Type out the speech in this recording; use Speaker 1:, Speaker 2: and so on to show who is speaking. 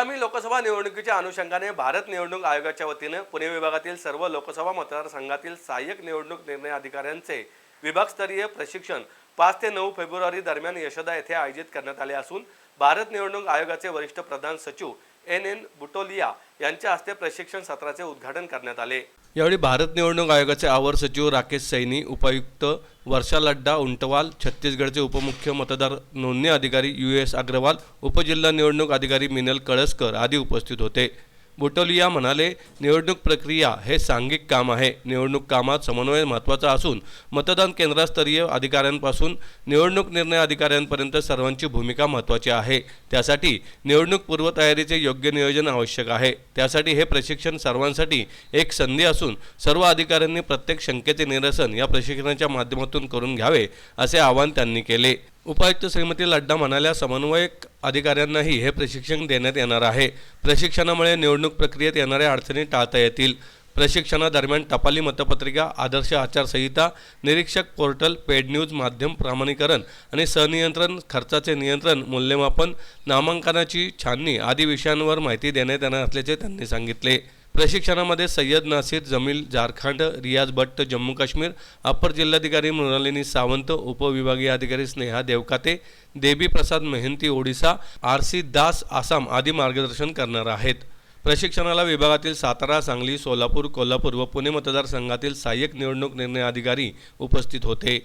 Speaker 1: आगामी लोकसभा निवडणुकीच्या अनुषंगाने भारत निवडणूक आयोगाच्या वतीने पुणे विभागातील सर्व लोकसभा मतदारसंघातील सहाय्यक निवडणूक निर्णय अधिकाऱ्यांचे विभागस्तरीय प्रशिक्षण 5 ते 9 फेब्रुवारी दरम्यान यशोदा येथे आयोजित करण्यात आले असून भारत निवडणूक आयोगाचे वरिष्ठ प्रधान सचिव एन बुटोलिया यांच्या हस्ते प्रशिक्षण सत्राचे उद्घाटन करण्यात आले। यावेळी भारत निवडणूक आयोगाचे अवर सचिव राकेश सैनी, उपायुक्त वर्षा लड्डा उंटवाल, छत्तीसगडचे उपमुख्य मतदार नोंदणी अधिकारी US अग्रवाल, उपजिल्हा निवडणूक अधिकारी मिनल कळसकर आदी उपस्थित होते। बुटोलिया म्हणाले, निवडणूक प्रक्रिया हे सांघिक काम आहे। निवडणूक कामात समन्वय महत्त्वाचा असून मतदान केंद्रस्तरीय अधिकाऱ्यांपासून निवडणूक निर्णय अधिकाऱ्यांपर्यंत सर्वांची भूमिका महत्त्वाची आहे। त्यासाठी निवडणूक पूर्वतयारीचे योग्य नियोजन आवश्यक आहे। त्यासाठी हे प्रशिक्षण सर्वांसाठी एक संधी असून सर्व अधिकाऱ्यांनी प्रत्येक शंकेचे निरसन या प्रशिक्षणाच्या माध्यमातून करून घ्यावे असे आवाहन त्यांनी केले। उपायुक्त श्रीमती लड्डा म्हणाल्या, समन्वयक अधिकाऱ्यांनाही हे प्रशिक्षण देण्यात येणार आहे। प्रशिक्षणामुळे निवडणूक प्रक्रियेत येणाऱ्या अडचणी टाळता येतील। प्रशिक्षणादरम्यान टपाली मतपत्रिका, आदर्श आचारसंहिता, निरीक्षक पोर्टल, पेड न्यूज माध्यम प्रमाणीकरण आणि संनियंत्रण, खर्चाचे नियंत्रण, मूल्यमापन, नामांकनाची छाननी आदी विषयांवर माहिती देण्यात येणार असल्याचे त्यांनी सांगितले। प्रशिक्षणामध्ये सय्यद नासिर जमील झारखंड, रियाज भट्ट जम्मू काश्मीर, अपर जिल्हाधिकारी मृणालिनी सावंत, उपविभागीय अधिकारी स्नेहा देवकाते, देवी प्रसाद मेहंती ओडिशा, RC दास आसाम आदी मार्गदर्शन करणार आहेत। प्रशिक्षणाला विभागातील सातारा, सांगली, सोलापूर, कोल्हापूर व पुणे मतदारसंघातील सहाय्यक निवडणूक निर्णय अधिकारी उपस्थित होते।